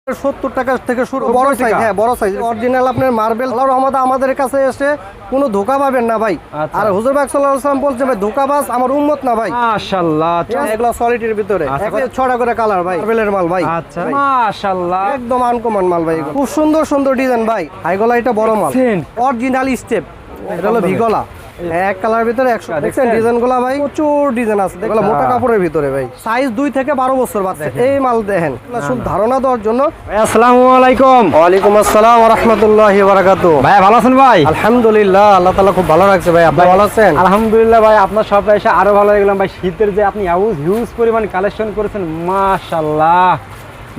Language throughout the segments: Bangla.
70 টাকা থেকে শুরু, বড় সাইজ। হ্যাঁ, বড় সাইজ অরিজিনাল আপনার মার্বেল। আল্লাহর রহমতে আমাদের কাছে এসে কোনো ধোঁকা পাবেন না ভাই। আর হুজুর পাক সাল্লাল্লাহু আলাইহি ওয়াসাল্লাম বলছেন ভাই, ধোঁকাবাজ আমার উম্মত না ভাই। মাশাআল্লাহ, এগুলো সলিডের ভিতরে 6টা করে কালার ভাই, মার্বেলের মাল ভাই। আচ্ছা, মাশাআল্লাহ, একদম আনকমন মাল ভাই। খুব সুন্দর সুন্দর ডিজাইন ভাই। হাইগলা এটা বড় মাল, অরিজিনাল স্টেপ। এটা হলো ভিগলা, এক কালার ভিতরে 100। দেখছেন ডিজাইন গুলা ভাই, প্রচুর ডিজাইন আছে। দেখলা মোটা কাপড়ের ভিতরে ভাই, সাইজ 2 থেকে 12 বছর বাচ্চা। এই মাল দেখেন, শুধু ধারণা দেওয়ার জন্য। আসসালামু আলাইকুম। ওয়ালাইকুম আসসালাম ওয়া রাহমাতুল্লাহি ওয়া বারাকাতুহু। ভাই ভালো আছেন ভাই? আলহামদুলিল্লাহ, আল্লাহ তাআলা খুব ভালো রাখছে ভাই। আপনি ভালো আছেন? আলহামদুলিল্লাহ ভাই, আপনার সব এসে আরো ভালো হয়ে গেলাম ভাই। শীতের যে আপনি হিউজ পরিমাণ কালেকশন করেছেন, মাশাআল্লাহ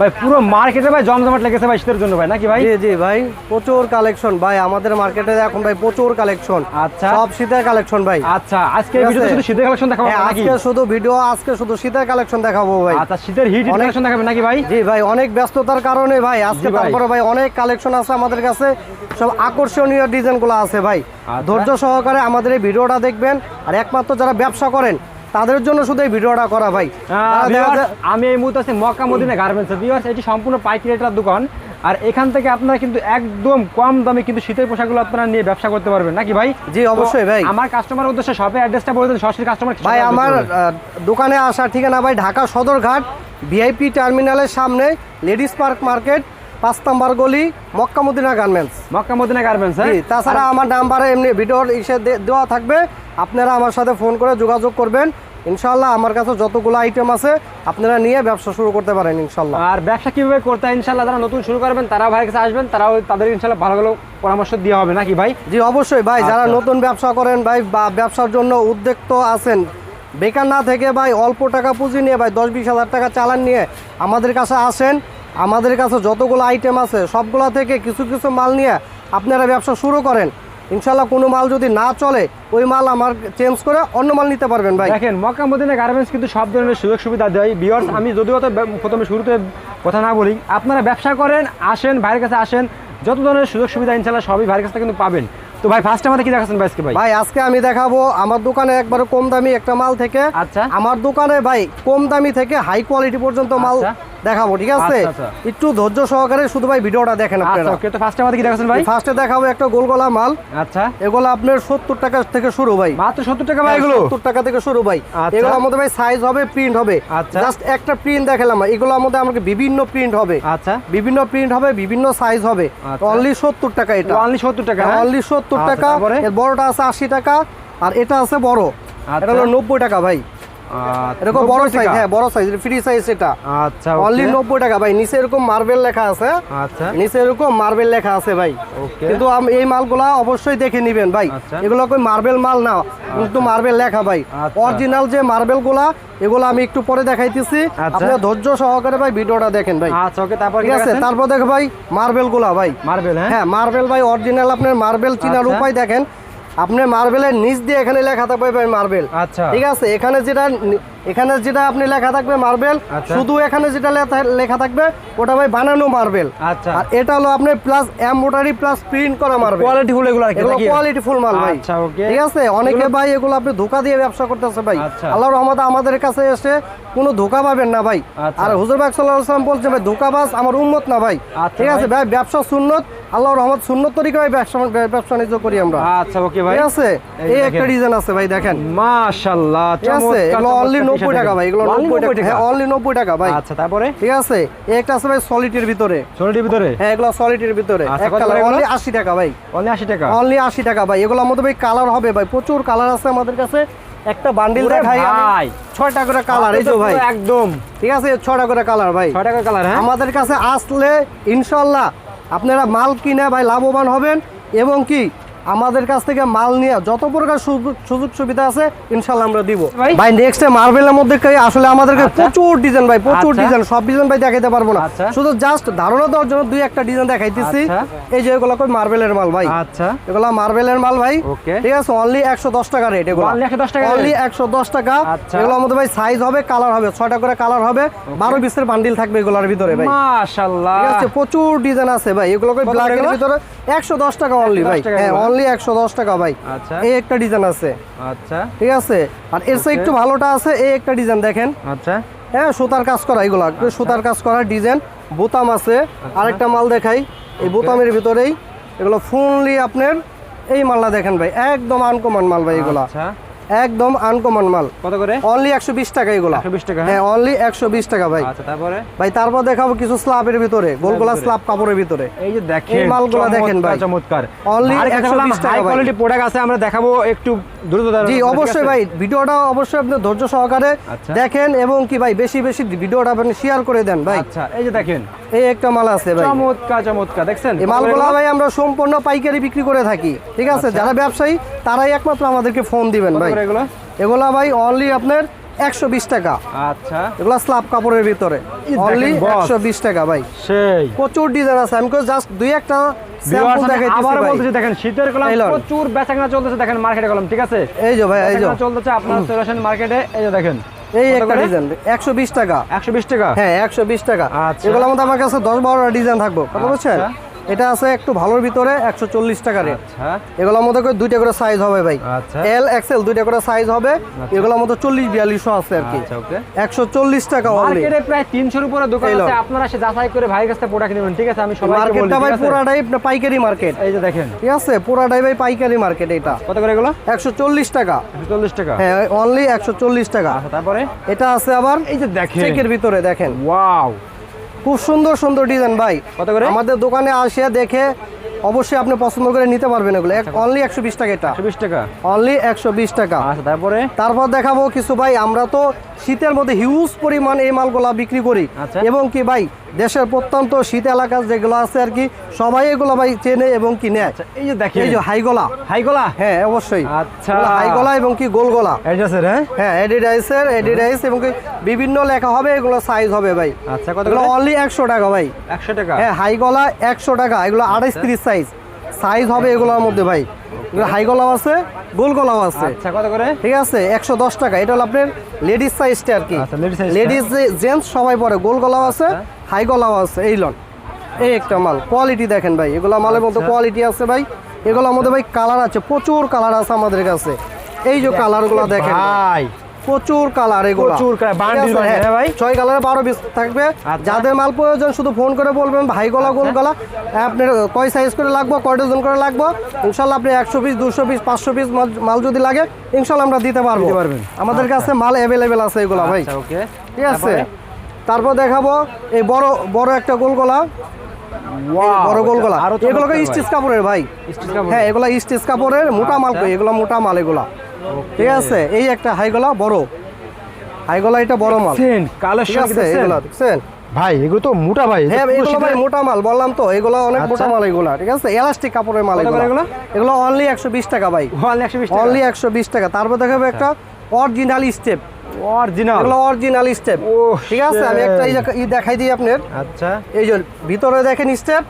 ভাই। পুরো মার্কেটে ভাই জমজমাট লেগেছে ভাই শীতের জন্য ভাই, নাকি ভাই? জি জি ভাই, প্রচুর কালেকশন ভাই আমাদের মার্কেটে এখন ভাই, প্রচুর কালেকশন। আচ্ছা, সব শীতের কালেকশন ভাই। আচ্ছা, আজকে ভিডিওতে শুধু শীতের কালেকশন দেখাবো নাকি? আজকে শুধু শীতের কালেকশন দেখাবো ভাই। আচ্ছা, শীতের হিট কালেকশন দেখাবেন নাকি ভাই? জি ভাই, অনেক ব্যস্ততার কারণে ভাই আজকে, তারপরে ভাই অনেক কালেকশন আছে আমাদের কাছে। সব আকর্ষণীয় ডিজাইনগুলো আছে ভাই। ধৈর্য সহকারে আমাদের এই ভিডিওটা দেখবেন। আর একমাত্র যারা ব্যবসা করেন তাদের জন্য শুধু এই ভিডিওটা করা ভাই। আমি এই মুহূর্তে আছি মক্কা মদিনা গার্মেন্টস। ভিউয়ার্স, এটি সম্পূর্ণ পাইকারি রেটের দোকান। আর এখান থেকে আপনারা কিন্তু একদম কম দামে কিন্তু শীতের পোশাকগুলো আপনারা নিয়ে ব্যবসা করতে পারবেন, নাকি ভাই? জি অবশ্যই ভাই। আমার কাস্টমার উদ্দেশ্যে শপের অ্যাড্রেসটা বলে দেন সরাসরি কাস্টমার ভাই। আমার দোকানে আসার ঠিকানা ভাই, ঢাকা সদরঘাট ভিআইপি টার্মিনালের সামনে, লেডিস পার্ক মার্কেট, 5 নম্বর গলি, মক্কা মদিনা গার্মেন্টস। মক্কা মদিনা গার্মেন্টস। হ্যাঁ, তাছাড়া আমার নাম্বারে এমনি ভিডিওর ইসে দেওয়া থাকবে, আপনারা আমার সাথে ফোন করে যোগাযোগ করবেন। ইনশাআল্লাহ আমার কাছে যতগুলো আইটেম আছে আপনারা নিয়ে ব্যবসা শুরু করতে পারেন ইনশাআল্লাহ। আর ব্যবসা কিভাবে করতে হয় ইনশাআল্লাহ, যারা নতুন শুরু করবেন তারা ভাইয়ের কাছে আসবেন, তারাও তাদের ইনশাআল্লাহ ভালো ভালো পরামর্শ দেওয়া হবে, নাকি ভাই? জি অবশ্যই ভাই। যারা নতুন ব্যবসা করেন ভাই, বা ব্যবসার জন্য উদ্যোক্ত আছেন, বেকার না থেকে ভাই, অল্প টাকা পুঁজি নিয়ে ভাই 10-20 হাজার টাকা চালান নিয়ে আমাদের কাছে আসেন। আমাদের কাছে যতগুলো আইটেম আছে সবগুলা থেকে কিছু কিছু মাল নিয়ে আপনারা ব্যবসা শুরু করেন। ইনশাআল্লাহ কোনো মাল যদি না চলে, ওই মাল আমার চেঞ্জ করে অন্য মাল নিতে পারবেন ভাই। দেখেন, মক্কা মদিনা গার্মেন্টস কিন্তু সব ধরনের সুযোগ সুবিধা দেয়। ভিউয়ার্স, আমি যদিও তো প্রথমে শুরুতে কথা না বলি, আপনারা ব্যবসা করেন, আসেন ভাইয়ের কাছে, আসেন, যত ধরনের সুযোগ সুবিধা ইনশাআল্লাহ সবই ভাইয়ের কাছে কিন্তু পাবেন। তো ভাই, ফার্স্ট আমাদের কি দেখাচ্ছেন ভাই আজকে? ভাই আজকে আমি দেখাবো আমার দোকানে একবারে কম দামি একটা মাল থেকে। আচ্ছা, আমার দোকানে ভাই কম দামি থেকে হাই কোয়ালিটি পর্যন্ত মাল দেখাবো, ঠিক আছে? একটু ধৈর্য সহকারে শুধু ভাই ভিডিওটা দেখেন আপনারা। ওকে, তো ফার্স্ট আমাদের কি দেখাচ্ছেন ভাই? ফার্স্টে দেখাবো একটা গোলগলা মাল। আচ্ছা, এগুলো আপনার 70 টাকা থেকে শুরু ভাই। মাত্র 70 টাকা ভাই? এগুলো 70 টাকা থেকে শুরু ভাই। এগুলোর মধ্যে ভাই সাইজ হবে, প্রিন্ট হবে। জাস্ট একটা প্রিন্ট দেখালাম, এগুলোর মধ্যে আমাকে বিভিন্ন প্রিন্ট হবে। আচ্ছা, বিভিন্ন প্রিন্ট হবে, বিভিন্ন সাইজ হবে। অনলি 70 টাকা এটা। অনলি 70 টাকা? অনলি 70 টাকা। এর বড়টা আছে 80 টাকা, আর এটা আছে বড়, এটা হলো 90 টাকা ভাই। এরকম বড় সাইজ, হ্যাঁ বড় সাইজ, ফ্রি সাইজ এটা। আচ্ছা, অনলি 90 টাকা ভাই। নিচে এরকম মার্বেল লেখা আছে। আচ্ছা, নিচে এরকম মার্বেল লেখা আছে ভাই। কিন্তু এই মালগুলা অবশ্যই দেখে নিবেন ভাই। এগুলো কই মার্বেল মাল না, কিন্তু মার্বেল লেখা ভাই। অরিজিনাল যে মার্বেল গুলা, এগুলো আমি একটু পরে দেখাইতেছি। আপনারা ধৈর্য সহকারে ভাই ভিডিওটা দেখেন ভাই। আচ্ছা, ওকে, তারপর ঠিক আছে? তারপর দেখো ভাই মার্বেল গুলা ভাই। মার্বেল? হ্যাঁ, মার্বেল ভাই, অরিজিনাল। আপনার মার্বেল চিনার উপায় দেখেন, আপনার মার্বেলের নিচ দিয়ে এখানে লেখা থাকবে ভাই মার্বেল। আচ্ছা, ঠিক আছে? এখানে যেটা আপনি লেখা থাকবে মার্বেল, শুধু এখানে যেটা লেখা থাকবে ওটা ভাই বানানো মার্বেল। আচ্ছা, আর এটা হলো আপনার প্লাস এমব্রয়ডারি প্লাস প্রিন্ট করা মার্বেল। কোয়ালিটি ফুল এগুলো, কোয়ালিটি ফুল মাল ভাই। আচ্ছা, ওকে, ঠিক আছে? অনেকে ভাই এগুলো আপনি ধোঁকা দিয়ে ব্যবসা করতেছে ভাই। আল্লাহর রহমতে আমাদের কাছে এসে কোনো ধোঁকা পাবেন না ভাই। আর হুজুর পাক সাল্লাল্লাহু আলাইহি ওয়াসাল্লাম বলছে ভাই, ধোঁকাবাজ আমার উম্মত না ভাই। ঠিক আছে ভাই? ব্যবসা সুন্নত, আল্লাহর রহমত, সুন্নত তরিকায় ব্যবসা নির্দেশ করি আমরা। আচ্ছা, ওকে ভাই। ঠিক আছে? এই একটা ডিজাইন আছে ভাই, দেখেন। মাশাআল্লাহ, ঠিক আছে? এগুলো অনলি 90 টাকা ভাই। এগুলো 90 টাকা। হ্যাঁ, অনলি 90 টাকা ভাই। আচ্ছা, তারপরে ঠিক আছে? এই একটা আছে ভাই সলিডের ভিতরে। সলিডের ভিতরে? হ্যাঁ, এগুলো সলিডের ভিতরে। এক কালার, অনলি 80 টাকা ভাই। অনলি 80 টাকা? অনলি 80 টাকা ভাই। এগুলোর মধ্যে ভাই কালার হবে ভাই, প্রচুর কালার আছে আমাদের কাছে। একটা বান্ডিল দেখাই ভাই, 6টা করে কালার। এই যে ভাই একদম, ঠিক আছে, 6টা করে কালার ভাই। 6টা করে কালার। হ্যাঁ, আমাদের কাছে আসলে ইনশাআল্লাহ আপনারা মাল কিনে ভাই লাভবান হবেন, এবং কি আমাদের কাছ থেকে মাল নিয়ে যত প্রকার সুযোগ সুবিধা আছে ইনশাআল্লাহ আমরা দিব ভাই। নেক্সট মার্বেলের মধ্যে আসলে আমাদেরকে প্রচুর ডিজাইন ভাই, প্রচুর ডিজাইন। সব ডিজাইন ভাই দেখাইতে পারবো না, শুধু জাস্ট ধারণা দেওয়ার জন্য 2-1টা ডিজাইন দেখাইতেছি। এই যে এগুলো কই মার্বেলের মাল ভাই। আচ্ছা, এগুলো মার্বেলের মাল ভাই। ঠিক আছে? অনলি 110 টাকা রেট। এগুলো অনলি 110 টাকা? অনলি 110 টাকা। এগুলোর মধ্যে ভাই সাইজ হবে, কালার হবে, 6টা করে কালার হবে, 12-20 এর বান্ডিল থাকবে এগুলোর ভিতরে ভাই। মাশাআল্লাহ, ঠিক আছে? প্রচুর ডিজাইন আছে ভাই। এগুলো কই ব্ল্যাকের ভিতরে 110 টাকা অনলি ভাই। হ্যাঁ, অনলি 110 টাকা ভাই। আচ্ছা, এই একটা ডিজাইন আছে। আচ্ছা, ঠিক আছে? আর এর চেয়ে একটু ভালোটা আছে, এই একটা ডিজাইন দেখেন। আচ্ছা, হ্যাঁ সুতার কাজ করা এগুলা সুতার কাজ করা ডিজাইন, বোতাম আছে। আরেকটা মাল দেখাই, এই বোতামের ভিতরেই এগুলো ফুললি আপনার এই মালটা দেখেন ভাই, একদম আনকমন মাল ভাই এগুলা, আচ্ছা একদম আনকমন মাল। কত করে? অনলি 120 টাকা এগুলা। 120 টাকা? হ্যাঁ অনলি 120 টাকা ভাই। আচ্ছা তারপরে ভাই তারপর দেখাবো কিছু স্ল্যাবের ভিতরে, গোলগোলা স্ল্যাব কাপড়ের ভিতরে। এই যে দেখেন এই মালগুলো দেখেন ভাই, চমৎকার। অনলি আর কাছে 120 টাকা হাই ভাই। কোয়ালিটি প্রোডাক্ট আছে, আমরা দেখাবো একটু দ্রুত। জি অবশ্যই ভাই, ভিডিওটা অবশ্যই আপনি ধৈর্য সহকারে আচ্ছা। দেখেন এবং কি ভাই বেশি বেশি ভিডিওটা আপনি শেয়ার করে দেন ভাই। আচ্ছা এই যে দেখেন এই একটা মাল আছে ভাই, চমৎকার চমৎকার, দেখছেন এই মালগুলো ভাই আমরা সম্পূর্ণ পাইকারি বিক্রি করে থাকি, ঠিক আছে? যারা ব্যবসায়ী তারাই একমাত্র আমাদেরকে ফোন দিবেন ভাই। এগুলো এগুলা ভাই অনলি আপনার 120 টাকা। আচ্ছা এগুলা স্ল্যাব কাপড়ের ভিতরে অনলি 120 টাকা ভাই। সেই প্রচুর ডিজাইন আছে, আমি জাস্ট দুই একটা স্যাম্পল দেখাইতেছি আবার ভাই। বলতেছি দেখেন শীতের কলম এই লন। প্রচুর বেচাকেনা চলতেছে, দেখেন মার্কেটে কলম, ঠিক আছে? এই যে ভাই, এই যে বেচাকেনা চলতেছে আপনার সলিউশন মার্কেটে। এই যে দেখেন এই কত একটা করে? ডিজাইন 120 টাকা। 120 টাকা? হ্যাঁ 120 টাকা। আচ্ছা। এগুলোর মধ্যে আমার কাছে 10-12টা ডিজাইন থাকবো, কথা বুঝছেন? আচ্ছা। এটা আছে একটু ভালোর ভিতরে 140 টাকা রেট। আচ্ছা এগুলোর মধ্যে করে দুইটা করে সাইজ হবে ভাই, আচ্ছা এল এক্সেল দুইটা করে সাইজ হবে। এগুলোর মধ্যে 40-42 আছে আর কি। আচ্ছা ওকে। 140 টাকা অনলি। মার্কেটে প্রায় 300 এর উপরে দোকান এই লন। আছে, আপনারা সে যাচাই করে ভাইয়ের কাছে প্রোডাক্ট নেবেন, ঠিক আছে? আমি সবাইকে বলি, মার্কেটটা ভাই ঠিক আছে? পুরাটাই পাইকারি মার্কেট, এই যে দেখেন ঠিক আছে? পুরাটাই ভাই পাইকারি মার্কেট। এটা কত করে এগুলো? 140 টাকা। 140 টাকা? হ্যাঁ অনলি 140 টাকা। আচ্ছা তারপরে এটা আছে আবার এই যে দেখেন চেকের ভিতরে, দেখেন ওয়াও, খুব সুন্দর সুন্দর ডিজাইন ভাই। কত করে? আমাদের দোকানে আসিয়া দেখে অবশ্যই আপনি পছন্দ করে নিতে পারবেন এগুলো। অনলি 120 টাকা এটা, 120 টাকা? অনলি 120 টাকা। আচ্ছা তারপরে তারপর দেখাবো কিছু ভাই, আমরা তো শীতের মধ্যে হিউজ পরিমাণ এই মালগুলা বিক্রি করি। আচ্ছা। এবং কি ভাই দেশের প্রত্যন্ত শীত এলাকা যেগুলো আছে আর কি, সবাই এগুলো ভাই চেনে এবং কি নেয়। আচ্ছা এই যে দেখেন এই যে হাই গলা, হাই গলা? হ্যাঁ অবশ্যই। আচ্ছা। হাই গলা এবং কি গোল গলা। এডিডাসের? হ্যাঁ হ্যাঁ এডিডাইস এবং কি বিভিন্ন লেখা হবে, এগুলো সাইজ হবে ভাই। আচ্ছা কত এগুলো করে? অনলি 100 টাকা ভাই। 100 টাকা? হ্যাঁ হাই গলা 100 টাকা। এগুলো 28-30 সাইজ হবে এগুলোর মধ্যে ভাই। এগুলো হাই গলাও আছে, গোল গলাও আছে। আচ্ছা কত করে? ঠিক আছে 110 টাকা। এটা হলো আপনার লেডিস সাইজটা আর কি। আচ্ছা, ladies size টা। লেডিস জেন্টস সবাই পরে, গোল গলাও আছে, হাই গলাও আছে। এই লন, এই একটা মাল কোয়ালিটি দেখেন ভাই, এগুলো মালের মধ্যে কোয়ালিটি আছে ভাই। এগুলোর মধ্যে ভাই কালার আছে, প্রচুর কালার আছে আমাদের কাছে। এই যে কালারগুলো দেখেন ভাই, প্রচুর কালার, এগুলো প্রচুর colour, bundle বানিয়ে, হ্যাঁ ভাই? 6 কালারে 12 পিস থাকবে। আচ্ছা। যাদের মাল প্রয়োজন শুধু ফোন করে বলবেন ভাই গলা গোল গলা, আপনার কয় সাইজ করে লাগবো, কয় ডজন করে লাগবো, ইনশাল্লাহ আপনি 100 পিস 200 পিস 500 পিস মাল যদি লাগে ইনশাল্লাহ আমরা দিতে পারবো। দিতে পারবেন। আমাদের কাছে মাল অ্যাভেলেবেল আছে এগুলো ভাই, আচ্ছা ওকে। ঠিক আছে? তারপর দেখাবো এই বড় বড় একটা গোল গলা, ওয়াও, বড় গোল গলা। আরো এগুলোকে চমৎকার স্টিচ কাপড়ের ভাই। স্টিচ কাপড়? হ্যাঁ এগুলো স্টিচ কাপড়ের মোটা মাল, আচ্ছা। এগুলো মোটা মাল এগুলা, ঠিক আছে? এই একটা হাই গলা বড়, হাই গলা এটা বড় মাল, দেখছেন ঠিক কালেকশন আছে? এগুলো দেখছেন? ভাই এগুলো তো মোটা ভাই, হ্যাঁ পুরো এগুলো ভাই শীতের- মোটা মাল, বললাম তো এগুলো অনেক আচ্ছা। মোটা মাল এগুলো, ঠিক আছে? এলাস্টিক কাপড়ের মাল কত করে এগুলো। এগুলো? এগুলো অনলি 120 টাকা ভাই, Only 120 টাকা? অনলি 120 টাকা। তারপর দেখাবো একটা অরিজিনাল স্টেপ, অরিজিনাল? এগুলো অরিজিনাল স্টেপ, ওহ, ঠিক আছে? আমি একটা এই যে দেখাই দিই আপনার। আচ্ছা এই যে ভিতরে দেখেন স্টেপ,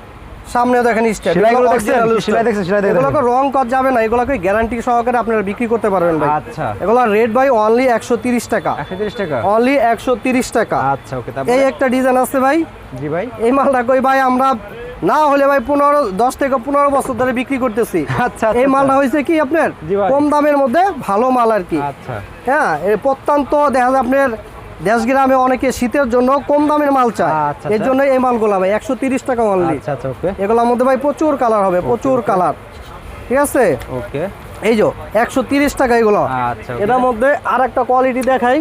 সামনে দেখেন স্টেপ। সেলাইগুলো দেখছেন? সেলাই দেখছেন? সেলাই দেখেন? এগুলোকে রং করা যাবে না, এগুলোকে গ্যারান্টি সহকারে আপনারা বিক্রি করতে পারবেন ভাই। আচ্ছা এগুলো রেট ভাই অনলি 130 টাকা, 130 টাকা? অনলি 130 টাকা। আচ্ছা ওকে। তারপর এই একটা ডিজাইন আছে ভাই, জি ভাই। এই মালটা কই ভাই আমরা না হলে ভাই 10 থেকে 15 বছর ধরে বিক্রি করতেছি। আচ্ছা এই মালটা হয়েছে কি আপনার জি ভাই। কম দামের মধ্যে ভালো মাল আর কি। আচ্ছা হ্যাঁ এই প্রত্যন্ত দেখা যায় আপনার দেশ গ্রামে অনেকে শীতের জন্য কম দামের মাল চায়, আচ্ছা, এর জন্য এই মালগুলা ভাই 130 টাকা অনলি। আচ্ছা আচ্ছা ওকে এগুলোর মধ্যে ভাই প্রচুর কালার হবে, প্রচুর কালার, ঠিক আছে? ওকে। এই যে 130 টাকা এগুলো। আচ্ছা okay। এটার মধ্যে আর একটা কোয়ালিটি দেখাই,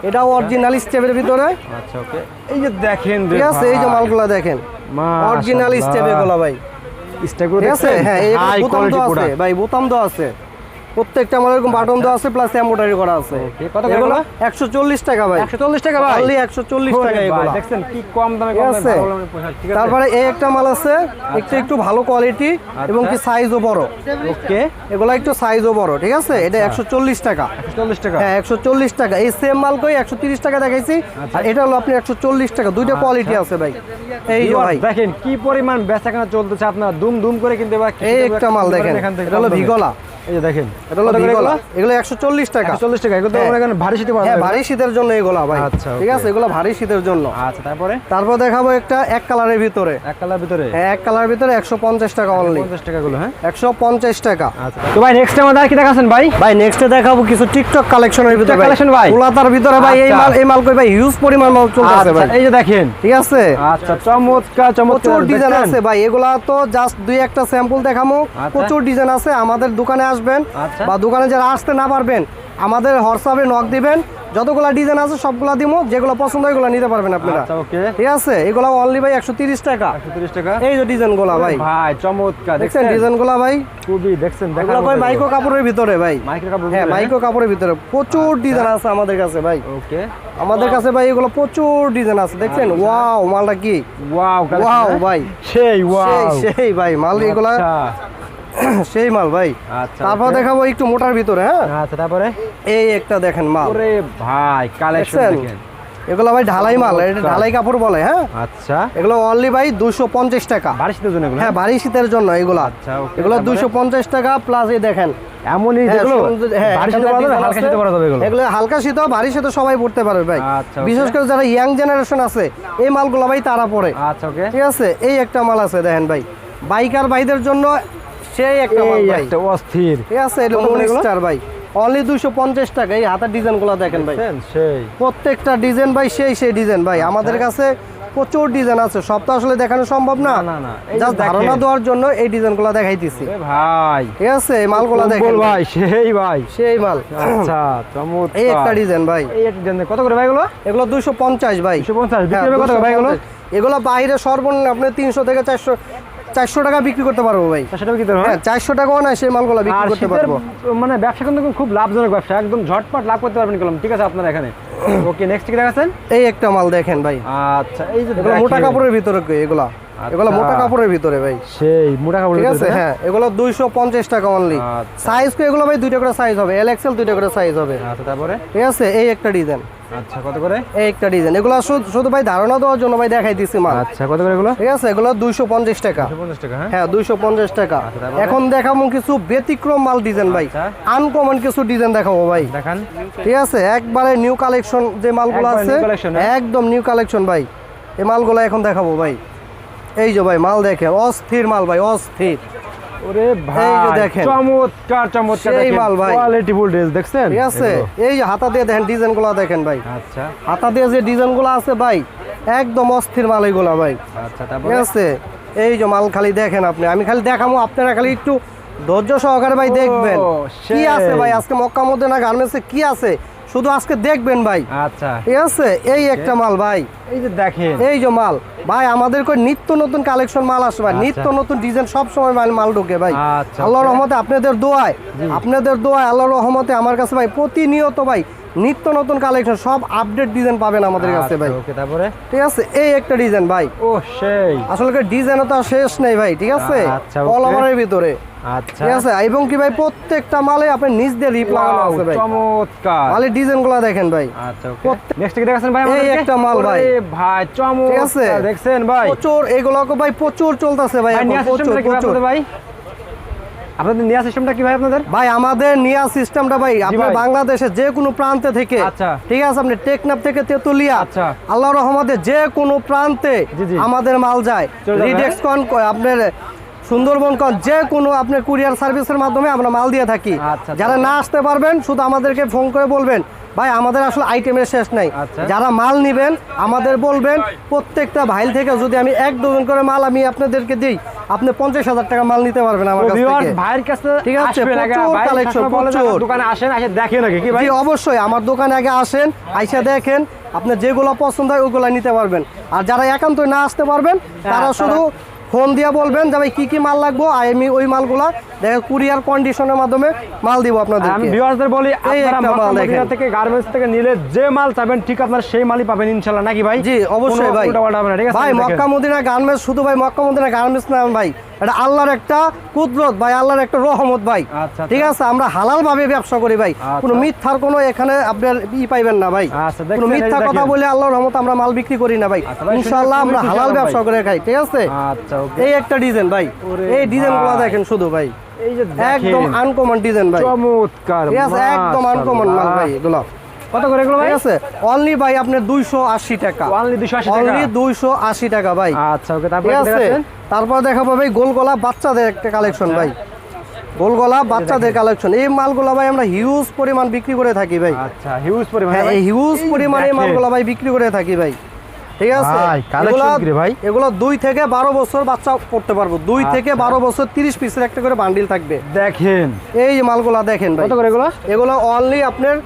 এটাও অরিজিনাল স্টেপের ভিতরে, আচ্ছা ওকে। এই যে দেখেন রে ঠিক আছে? এই যে ভাই, মালগুলা দেখেন মাশাআল্লাহ। অরিজিনাল স্টেপ এগুলো ভাই, স্টেপগুলো ঠিক আছে? দেখছেন? হ্যাঁ এই হাই বোতাম কোয়ালিটি তো আছে প্রোডাক্ট। ভাই, বোতাম তো আছে প্রত্যেকটা মালের এরকম বাটন দেওয়া আছে, প্লাস এমব্রয়ডারি করা আছে। Okay, কত করে এগুলো এগুলো? 140 টাকা ভাই, 140 টাকা ভাই? অনলি 140 টাকা ওরে ভাই, এগুলো। দেখছেন কি কম দামে ঠিক কম দামে আছে? ভালো দামে পোশাক, ঠিক আছে? তারপরে এই একটা মাল আছে একটু ভালো কোয়ালিটি এবং কি সাইজও বড়, ওকে। এগুলো একটু সাইজও বড়, ঠিক আছে? এটা 140 টাকা। 140 টাকা? হ্যাঁ 140 টাকা। এই সেম মাল কই 130 টাকা দেখাইছি, আর এটা হলো আপনি 140 টাকা। দুইটা কোয়ালিটি আছে ভাই। এই যে ভাই দেখেন কি পরিমাণ বেচাকেনা চলতেছে, আপনারা দুম দুম করে কিনতে পারেন। এই একটা মাল দেখেন, এটা হলো ভিগলা, এই যে দেখেন এটা হলো কত করে ভিগোলা, এগুলো 140 টাকা। 140 টাকা, এগুলো তো হ্যাঁ। মনে করেন ভারী শীতে পাওয়া হ্যাঁ, যাবে। ভারী শীতের জন্য এগুলা ভাই। আচ্ছা, ঠিক ওকে। আছে, এগুলো ভারী শীতের জন্য। আচ্ছা, তারপরে তারপর দেখাবো একটা এক কালারের ভিতরে। এক কালার ভিতরে হ্যাঁ, এক কালারের ভিতরে 150 টাকা অনলি। 50 টাকা গুলো, হ্যাঁ। 150 টাকা। আচ্ছা, তো ভাই নেক্সট আমাদের আর কি দেখাছেন ভাই? ভাই নেক্সটে দেখাবো কিছু টিকটক কালেকশনের ভিতরে ভাই। কালেকশন ভাই, কুলাতার ভিতরে ভাই এই আচ্ছা। মাল কই ভাই হিউজ পরিমাণ মাল চলতেছে আচ্ছা, ভাই। এই যে দেখেন, ঠিক আছে, আচ্ছা, চমৎকার চমৎকার প্রচুর ডিজাইন দেখছেন? আছে ভাই। এগুলা তো জাস্ট দুই একটা স্যাম্পল দেখামো। আচ্ছা। প্রচুর ডিজাইন আছে। আমাদের দোকানে আসবেন আচ্ছা। বা দোকানে যারা আসতে না পারবেন আমাদের হোয়াটসঅ্যাপে নক দিবেন, যতগুলা ডিজাইন আছে সবগুলা দিমু, যেগুলো পছন্দ হয় এগুলো নিতে পারবেন আপনারা। আচ্ছা, ওকে। ঠিক আছে, এগুলো অনলি ভাই 130 টাকা। 130 টাকা। এই যে ডিজাইন গুলা ভাই, ভাই চমৎকার দেখছেন দেখছেন, ডিজাইন গুলা ভাই। খুবই দেখছেন, এগুলো দেখার কই মতো মাইক্রো কাপড়ের ভিতরে ভাই। মাইক্রো কাপড়, হ্যাঁ, মাইক্রো কাপড়ের ভিতরে প্রচুর ডিজাইন আছে আমাদের কাছে ভাই। ওকে। আমাদের কাছে ভাই এগুলো প্রচুর ডিজাইন আছে, দেখছেন? ওয়াও, মালটা কি ওয়াও, ওয়াও ভাই, সেই ওয়াও, সেই ভাই মাল এগুলা সেই মাল ভাই। আচ্ছা, তারপর ওকে। দেখাবো একটু মোটার ভিতরে। হ্যাঁ, আচ্ছা, তারপরে এই একটা দেখেন মাল। ওরে ভাই কালেকশন দেখছেন? দেখেন। এগুলো ভাই ঢালাই মাল, এটা চমৎকার। ঢালাই কাপড় বলে। হ্যাঁ, আচ্ছা, এগুলো অনলি ভাই 250 টাকা। ভারী শীতের জন্য এগুলো, হ্যাঁ, ভারী শীতের জন্য এগুলা। আচ্ছা, ওকে। এগুলো তারপরে? 250 টাকা প্লাস এই দেখেন এমনই হ্যাঁ, যেগুলো হ্যাঁ, ভারী শীতে এখানে পাওয়া যাবে, ডিজাইন হালকা আছে। শীতে পাওয়া যাবে এগুলো। এগুলো হালকা শীত ভারী শীত সবাই পড়তে পারবে ভাই। আচ্ছা, ওকে। বিশেষ করে যারা ইয়াং জেনারেশন আছে এই মালগুলো ভাই তারা পরে। আচ্ছা, ওকে। ঠিক আছে, এই একটা মাল আছে দেখেন ভাই, বাইকার ভাইদের জন্য সেই একটা মাল এই ভাই। একটা অস্থির, ঠিক আছে, এটা কত করে এগুলো? মনিস্টার ভাই, অনলি 250 টাকা। এই হাতের ডিজাইনগুলো দেখেন ভাই, দেখছেন? সেই প্রত্যেকটা ডিজাইন ভাই সেই ডিজাইন ভাই। আমাদের কাছে প্রচুর ডিজাইন আছে, সব তো আসলে দেখানো সম্ভব না। না, না, এই যে জাস্ট দেখেন। ধারণা দেওয়ার জন্য এই ডিজাইনগুলো দেখাইতেছি। এ ভাই ঠিক আছে, এই মালগুলো কম্বল দেখেন ভাই, সেই ভাই, সেই মাল। আচ্ছা, চমৎকার। এই একটা ডিজাইন ভাই, এই একটা ডিজাইন কত করে ভাই এগুলো? এগুলো 250 ভাই। 250 বিক্রি হ্যাঁ, হবে কত করে ভাই এগুলো? 250 এগুলো বাইরে সর্বনিম্ন আপনি 300 থেকে 400 টাকা বিক্রি করতে পারবো ভাই। সেটা বিক্রি করতে হ্যাঁ, 400 টাকাও না সেই মালগুলো বিক্রি আর করতে শীতের পারবো। মানে ব্যবসা কিন্তু খুব লাভজনক ব্যবসা, একদম ঝটপট লাভ করতে পারবেন কলম। ঠিক আছে, আপনারা এখানে ওকে। নেক্সট কি দেখাচ্ছেন? এই একটা মাল দেখেন ভাই, আচ্ছা, এই যে এগুলো মোটা দেখেন। কাপড়ের ভিতরে এগুলা, এগুলো আচ্ছা। মোটা কাপড়ের ভিতরে ভাই। সেই মোটা কাপড় ঠিক আছে, হ্যাঁ, এগুলো 250 টাকা অনলি। আচ্ছা। সাইজ করে এগুলো ভাই দুইটা করে সাইজ হবে, এল এক্সেল দুইটা করে সাইজ হবে। আচ্ছা, তারপরে ঠিক আছে, এই একটা ডিজাইন, আচ্ছা, কত করে? এই একটা ডিজাইন। এগুলো শুধু ভাই ধারণা দেওয়ার জন্য ভাই দেখাই দিছি মাল। আচ্ছা, কত করে এগুলো? ঠিক আছে, এগুলো 250 টাকা। 250 টাকা, হ্যাঁ। হ্যাঁ, 250 টাকা। আচ্ছা, তারপরে? এখন দেখাবো কিছু ব্যতিক্রম মাল ডিজাইন ভাই, আচ্ছা। আনকমন কিছু ডিজাইন দেখাবো ভাই। দেখান। ঠিক আছে, একবারে নিউ কালেকশন যে মালগুলো একবারে আছে new collection, হ্যাঁ? একদম নিউ কালেকশন ভাই। এই মালগুলো এখন দেখাবো ভাই। এই যে ভাই মাল দেখেন, অস্থির মাল ভাই, অস্থির। ওরে এই ভাই যে দেখেন। চমৎকার চমৎকার সেই দেখেন, মাল ভাই। কোয়ালিটিফুল ড্রেস দেখছেন? ঠিক আছে, এগুলো। এই যে হাতা দিয়ে দেখেন ডিজাইনগুলো দেখেন ভাই, আচ্ছা, হাতা দিয়ে যে ডিজাইনগুলো আছে ভাই একদম অস্থির মাল এগুলো ভাই। আচ্ছা, ঠিক তারপরে আছে, এই যে মাল খালি দেখেন আপনি, আমি খালি দেখাবো, আপনারা খালি একটু ধৈর্য সহকারে ভাই ও, দেখবেন কি সেই। আছে ভাই। আজকে মক্কা মদিনা গার্মেন্টসে কি আছে শুধু আজকে দেখবেন ভাই। আচ্ছা, ঠিক আছে, এই একটা মাল ভাই, এই যে দেখেন, এই যে মাল ভাই, আমাদের কই নিত্য নতুন কালেকশন মাল আসে ভাই, আচ্ছা। নিত্য নতুন ডিজাইন সব সময় মাল ঢোকে ভাই। আচ্ছা, আল্লাহর ওকে। রহমতে আপনাদের দোয়ায়, আল্লাহর রহমতে আমার কাছে ভাই প্রতিনিয়ত ভাই নিত্য নতুন কালেকশন সব আপডেট ডিজাইন পাবেন আমাদের কাছে ভাই। আচ্ছা, ওকে, তারপরে ঠিক আছে, এই একটা ডিজাইন ভাই, ও সেই, আসলে ডিজাইনও তো আর শেষ নেই ভাই। ঠিক আছে, আচ্ছা, ওকে। অল ওভারের ভিতরে। আচ্ছা, ঠিক আছে, এবং কি ভাই প্রত্যেকটা মালে আপনি নিচ দিয়ে রিপ লাগানো Wow, আছে ভাই। চমৎকার। মালের ডিজাইনগুলো দেখেন ভাই, আচ্ছা, ওকে। নেক্সট কি দেখাচ্ছেন ভাই এই আমাদেরকে? একটা মাল ভাই। ওরে ভাই ঠিক আছে, চমৎকার দেখছেন ভাই? প্রচুর এগুলোকে ভাই প্রচুর চলতেছে ভাই, ভাই এখন নিয়া প্রচুর সিস্টেমটা কি ভাই প্রচুর। আপনাদের ভাই? আপনাদের নিয়া সিস্টেমটা কি ভাই আপনাদের? ভাই আমাদের নিয়া সিস্টেমটা ভাই আপনার ভাই। বাংলাদেশে যে কোনো প্রান্তে থেকে, আচ্ছা। ঠিক আছে, আপনি টেকনাফ থেকে তেতুলিয়া, আচ্ছা। আল্লাহর রহমতে যে কোনো প্রান্তে জি, জি। আমাদের মাল যায়। চলে যাবে, রিডেক্স কন আপনার সুন্দরবন কন যে কোনো আপনার কুরিয়ার সার্ভিসের মাধ্যমে আমরা মাল দিয়ে থাকি। আচ্ছা, যারা না আসতে পারবেন শুধু আমাদেরকে ফোন করে বলবেন ভাই, আমাদের আসলে আইটেমের শেষ নাই। আচ্ছা। যারা মাল নেবেন আমাদের বলবেন, প্রত্যেকটা ভাইল থেকে যদি আমি 1 ডজন করে মাল আমি আপনাদেরকে দিই, আপনি 50,000 টাকা মাল নিতে পারবেন আমার কাছ ভিউয়ার্স থেকে। ভাইয়ের কাছে ঠিক আছে, আসবেন আগে, প্রচুর ভাই collection, সবসময় বলে যে প্রচুর। দোকানে আসেন, এসে দেখেন নাকি কি ভাই? জি অবশ্যই, আমার দোকানে আগে আসেন, আইসা দেখেন, আপনার যেগুলো পছন্দ হয় ওগুলো নিতে পারবেন। আর যারা একান্ত না আসতে পারবেন তারা শুধু ফোন দিয়ে বলবেন যে ভাই কি কি মাল লাগবো, আমি ওই মালগুলা দেখে কুরিয়ার কন্ডিশনের মাধ্যমে মাল দিব আপনাদের। আমি ভিউয়ার্সদের বলি, এই আপনারা একটা মক্কা মাল মদিনা দেখেন। থেকে গার্মেন্টস থেকে নিলে যে মাল চাবেন ঠিক আপনারা সেই মালই পাবেন ইনশাআল্লাহ, নাকি ভাই? জি অবশ্যই কোনো ভাই। উল্টাপাল্টা হবে না, ঠিক আছে? ভাই দেখেন। মক্কা মদিনা গার্মেন্টস শুধু ভাই মক্কা মদিনা গার্মেন্টস না ভাই, এটা আল্লাহর একটা কুদরত ভাই, আল্লাহর একটা রহমত ভাই। আচ্ছা, ঠিক আছে, আমরা হালাল ভাবে ব্যবসা করি ভাই, আচ্ছা। কোনো মিথ্যার কোনো এখানে আপনার পাইবেন না ভাই। আচ্ছা, দেখছেন, কোনো এই মিথ্যা দেখেন। কথা বলে আল্লাহর রহমত আমরা মাল বিক্রি করি না ভাই। আচ্ছা ভাই, ইনশাআল্লাহ আমরা শুনে খুশি হালাল হলাম ব্যবসা ভাই। করে খাই। ঠিক আছে, আচ্ছা, ওকে। এই একটা ডিজাইন ভাই, ওরে এই ডিজাইনগুলো ভাই। দেখেন শুধু ভাই। এই যে একদম আনকমন ডিজাইন ভাই, চমৎকার, ঠিক আছে, একদম আনকমন মাল ভাই এগুলো। কত করে এগুলো ভাই? ঠিক আছে, অনলি ভাই আপনার 280 টাকা, অনলি 280 টাকা, অনলি 280 টাকা ভাই। আচ্ছা ওকে, তারপর ঠিক কি আছে, দেখাচ্ছেন? তারপর দেখাবো ভাই গোলগলা বাচ্চাদের একটা কালেকশন ভাই, গোলগলা বাচ্চাদের কালেকশন। এই মালগুলো ভাই আমরা হিউজ পরিমাণ বিক্রি করে থাকি ভাই। আচ্ছা হিউজ পরিমাণ, হ্যাঁ, এই হিউজ পরিমাণে এই মালগুলো ভাই বিক্রি করে থাকি ভাই। ঠিক আছে, ভাই, কালেকশন কি রে ভাই? এগুলো 2 থেকে 12 বছর বাচ্চা পড়তে পারবো, 2 থেকে 12 বছর 30 পিসের একটা করে বান্ডিল থাকবে। দেখেন এই যে মালগুলো দেখেন ভাই, কত করে এগুলো? এগুলো অনলি আপনার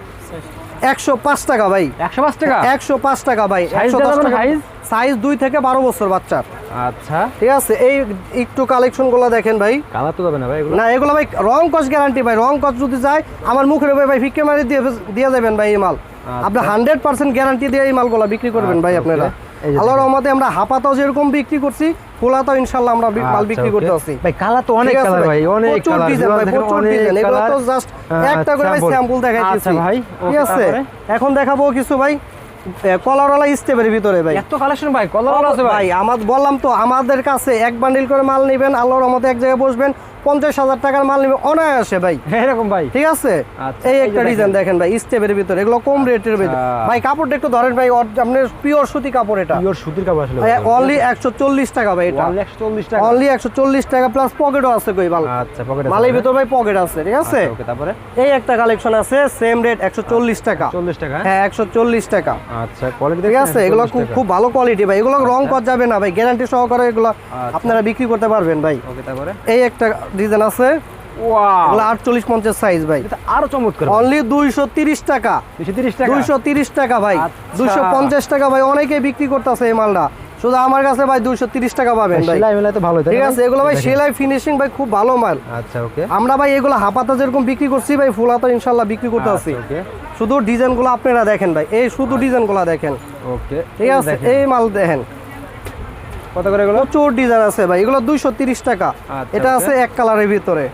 105 টাকা ভাই, 105 টাকা, 105 টাকা ভাই, সাইজ 110 দেখাবেন, টাকা সাইজ? সাইজ 2 থেকে 12 বছর বাচ্চার। আচ্ছা, ঠিক আছে, এই একটু কালেকশন গুলো দেখেন ভাই। কালার তো যাবে না ভাই এগুলো? না, এগুলো ভাই রং কস গ্যারান্টি ভাই, রং কস যদি যায় আমার মুখের উপরে ভাই ফিক্কে মারি দিয়ে যাবেন ভাই এই মাল। আপনি 100% গ্যারান্টি দিয়ে এই মালগুলো বিক্রি করবেন ভাই আপনারা। আল্লাহর রহমতে আমরা হাপাতাও যেরকম বিক্রি করছি, ফুলাতাও ইনশাআল্লাহ আমরা মাল বিক্রি করতে আছি ভাই। কালার তো অনেক কালার ভাই, অনেক প্রচুর কালার, ডিজাইন ভাই, প্রচুর ডিজাইন। এগুলো তো জাস্ট একটা করে ভাই স্যাম্পল দেখাইতেছি। আচ্ছা ভাই, ঠিক আছে, এখন দেখাবো কিছু ভাই কলারওয়ালা স্টেপের ভিতরে ভাই। এত কালেকশন ভাই, কলার আছে ভাই। আমার বললাম তো, আমাদের কাছে এক বান্ডিল করে মাল নেবেন, আল্লাহর রহমতে এক জায়গায় বসবেন, 50,000 টাকার মাল নেবেন অনায়াসে ভাই। এরকম ভাই, ঠিক আছে, আচ্ছা, এই এই একটা যে ডিজাইন দেখেন ভাই স্টেপের ভিতরে, এগুলো কম রেটের ভিতরে ভাই। কাপড়টা একটু ধরেন ভাই, আপনার পিওর সুতি কাপড়, এটা পিওর সুতির কাপড় আসলে অনলি 140 টাকা ভাই, এটা 140 টাকা, অনলি 140 টাকা প্লাস পকেটও আছে কই মাল। আচ্ছা, পকেটে মালের ভিতর ভাই পকেট আছে। ঠিক আছে, ওকে, তারপরে এই একটা কালেকশন আছে সেম রেট 140 টাকা, 40 টাকা, হ্যাঁ 140 টাকা। আচ্ছা, কোয়ালিটি ঠিক আছে, এগুলো খুব ভালো কোয়ালিটি ভাই, এগুলো রং করা যাবে না ভাই, গ্যারান্টি সহকারে এগুলো আপনারা বিক্রি করতে পারবেন ভাই। ওকে, তারপরে এই একটা ডিজাইন আছে, ওয়াও, এগুলো 48-50 সাইজ ভাই, এটা আরো চমৎকার, অনলি 230 টাকা, 230 টাকা, 230 টাকা ভাই, আচ্ছা। 250 টাকা ভাই, অনেকে বিক্রি করতেছে এই মালটা, শুধু আমার কাছে ভাই 230 টাকা পাবেন ভাই। সেলাই মেলাই তো ভালো, ঠিক আছে, এগুলো ভাই সেলাই ফিনিশিং ভাই খুব ভালো মাল। আচ্ছা, ওকে, আমরা ভাই এগুলো হাপাতা যেরকম বিক্রি করছি ভাই, ফুলাতা ইনশাল্লাহ বিক্রি করতে আছি। ওকে, শুধু ডিজাইনগুলো আপনারা দেখেন ভাই, এই শুধু ডিজাইনগুলো দেখেন। ওকে, ঠিক আছে, এই মাল দেখেন কত করে এগুলো? প্রচুর ডিজাইন আছে ভাই, এগুলো 230 টাকা। আচ্ছা, এটা ওকে। আছে এক কালারের ভিতরে,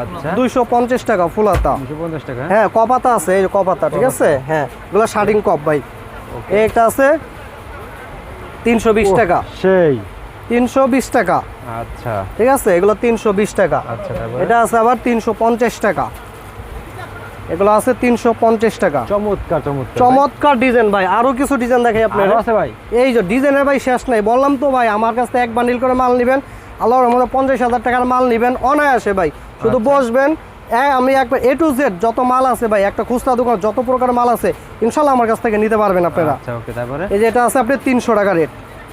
আচ্ছা, 250 টাকা ফুলাতা। 250 টাকা, হ্যাঁ, কপাতা আছে, এই যে কপাতা। ঠিক আছে, হ্যাঁ এগুলো শার্টিং কপ ভাই। এই একটা আছে 320 টাকা, সেই 320 টাকা। আচ্ছা, ঠিক আছে, এগুলো 320 টাকা। আচ্ছা, তারপরে এটা আছে আবার 350 টাকা, এগুলো আছে 350 টাকা। চমৎকার, চমৎকার, চমৎকার ডিজাইন ভাই, আরো কিছু ডিজাইন দেখাই আপনার আরো আছে ভাই। এই যে ডিজাইনের ভাই শেষ নাই, বললাম তো ভাই আমার কাছে এক বান্ডিল করে মাল নেবেন, আল্লাহর রহমতে 50,000 টাকার মাল নেবেন অনায়াসে ভাই। শুধু বসবেন, আমি একবার A to Z যত মাল আছে ভাই, একটা খুচরা দোকান যত প্রকার মাল আছে ইনশাল্লাহ আমার কাছ থেকে নিতে পারবেন আপনারা। আচ্ছা, ওকে, তারপরে এই যে এটা আছে আপনি 300 টাকা রেট,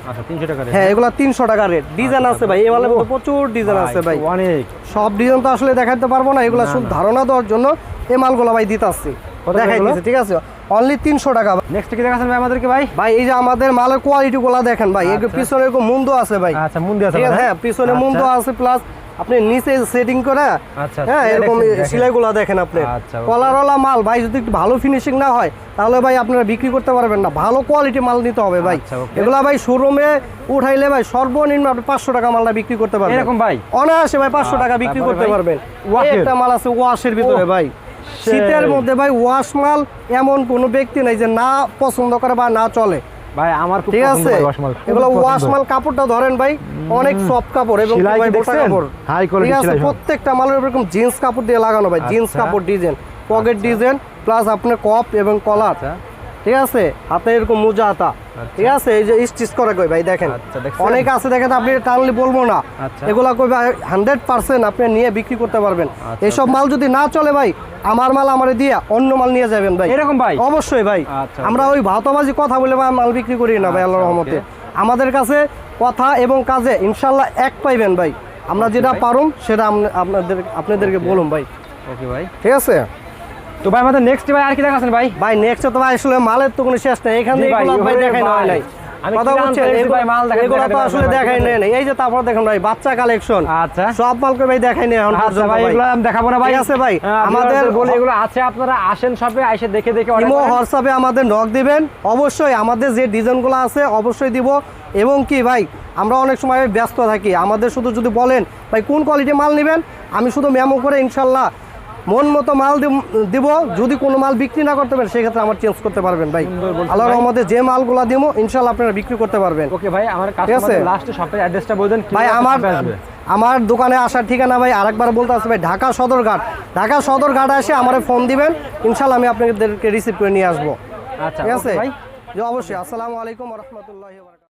আচ্ছা 300 টাকা রেট, হ্যাঁ এগুলো 300 টাকা রেট। ডিজাইন আছে ভাই, এই মালের মধ্যে প্রচুর ডিজাইন আছে ভাই, অনেক। সব ডিজাইন তো আসলে দেখাতে পারবো না, এগুলো শুধু ধারণা দেওয়ার জন্য এই মালগুলো ভাই দিতে আসছি, কত দেখাই এগুলো? দিচ্ছি। ঠিক আছে, অনলি 300 টাকা নেক্সট কি দেখাচ্ছেন ভাই আমাদেরকে ভাই? ভাই। এই যে আমাদের মালের কোয়ালিটি গুলা দেখেন ভাই, এর আচ্ছা। পিছনে এরকম মুন্ডু আছে ভাই। আচ্ছা, মুন্ডি আছে ঠিক আছে, ভাই? হ্যাঁ পিছনে আচ্ছা। মুন্ডু আছে, প্লাস আপনি নিচে সেটিং করে, আচ্ছা, হ্যাঁ সেলাই এরকম দেখেন, দেখেন। সেলাইগুলো দেখেন আপনি। আচ্ছা, ওকে। কলারওয়ালা মাল ভাই, যদি একটু ভালো ফিনিশিং না হয় তাহলে ভাই আপনারা বিক্রি করতে পারবেন না, ভালো কোয়ালিটি মাল নিতে হবে ভাই। আচ্ছা, ওকে। এগুলা ভাই শোরুমে উঠাইলে ভাই সর্বনিম্ন আপনি 500 টাকা মালটা বিক্রি করতে পারবেন এরকম ভাই? অনায়াসে ভাই 500 টাকা আচ্ছা, বিক্রি তারপরে করতে ভাই? পারবেন। ওয়াশের? একটা মাল আছে ওয়াশের ভিতরে ভাই, শীতের মধ্যে ভাই ওয়াশ মাল এমন কোনো ব্যক্তি নাই যে না পছন্দ করে বা না চলে। ভাই আমার খুব ঠিক পছন্দ আছে, ভাই ওয়াশমাল, এগুলো ওয়াশমাল কাপড়টা ধরেন ভাই, অনেক সফট কাপড় এবং সেলাই কি ভাই মোটা দেখছেন? কাপড়। হাই ঠিক কোয়ালিটি আছে, সেলাই সব। প্রত্যেকটা মালের এরকম জিন্স কাপড় দিয়ে লাগানো ভাই, জিন্স আচ্ছা। কাপড় ডিজাইন, পকেট ডিজাইন প্লাস আপনার কপ এবং কলার। আচ্ছা। ঠিক আছে, হাতে এরকম মোজা হাতা। ঠিক আছে, এই যে স্টিচ করে কই ভাই দেখেন, আচ্ছা, দেখছেন? অনেক আছে দেখেন, আপনি টানলে বলবো না। আচ্ছা। এগুলা কই ভাই 100% আপনি নিয়ে বিক্রি করতে পারবেন। আচ্ছা, এইসব মাল যদি না চলে ভাই, আমার মাল আমারে দিয়ে অন্য মাল নিয়ে যাবেন ভাই। এরকম ভাই? অবশ্যই ভাই, আচ্ছা, আমরা ওই ভাতবাজি কথা বলে ভাই মাল বিক্রি করি না ভাই, আল্লাহর আচ্ছা, রহমতে। ওকে। আমাদের কাছে কথা এবং কাজে ইনশাল্লাহ এক পাইবেন ভাই, আমরা যেটা ভাই। পারুম সেটা আপনাদেরকে বলুন ভাই। ওকে ভাই, ঠিক আছে তো ভাই আমাদের নেক্সট ভাই আর কি দেখাচ্ছেন ভাই? ভাই, নেক্সট তো ভাই আসলে মালের তো কোনো শেষ নেই, এখানে জি ভাই, এগুলো ভাই ওরে দেখাই না ভাই। নাই আমি কথা কি জানতে বলছেন, পেরেছি ভাই, মাল দেখাতে এগুলো তো দেখাতে আসলে দেখাতে দেখাই নেই। এই যে তারপর দেখেন ভাই বাচ্চা কালেকশন, আচ্ছা, সব মাল করে ভাই দেখাই নেই এখন আচ্ছা পর্যন্ত ভাই, ভাই। এগুলো আমি দেখাবো না ভাই। ঠিক আছে ভাই, আমাদের আমাদের বলে এগুলো আছে, আপনারা আসেন শপে, এসে দেখে দেখে অর্ডার ইমো করেন। হোয়াটসঅ্যাপে আমাদের নক দিবেন, অবশ্যই আমাদের যে ডিজাইনগুলো আছে অবশ্যই দিব। এবং কি ভাই, আমরা অনেক সময় ব্যস্ত থাকি, আমাদের শুধু যদি বলেন ভাই কোন কোয়ালিটি মাল নেবেন, আমি শুধু মেমো করে ইনশাল্লাহ মন মতো মাল দিব। যদি কোনো মাল বিক্রি না করতে পারেন সেক্ষেত্রে আমার চেঞ্জ করতে পারবেন ভাই। সুন্দর বলছেন আল্লাহর ভাই। রহমতে যে মালগুলো দিব ইনশাল্লাহ আপনারা বিক্রি করতে পারবেন। ওকে ভাই, আমার আছে? কাস্টমার লাস্টে শপের অ্যাড্রেসটা বলে দেন, ভাই কিভাবে আমার শপে আসবে? আমার দোকানে আসার ঠিকানা ভাই আরেকবার বলতে আসছে ভাই ঢাকা সদরঘাট। ঢাকা সদরঘাট এসে আমার ফোন দিবেন, ইনশাল্লাহ আমি আপনাদেরকে রিসিভ করে নিয়ে আসবো। আচ্ছা ঠিক আছে ভাই। জি অবশ্যই। আসসালামু আলাইকুম ওয়া রাহমাতুল্লাহি ওয়া বারাকাতুহু।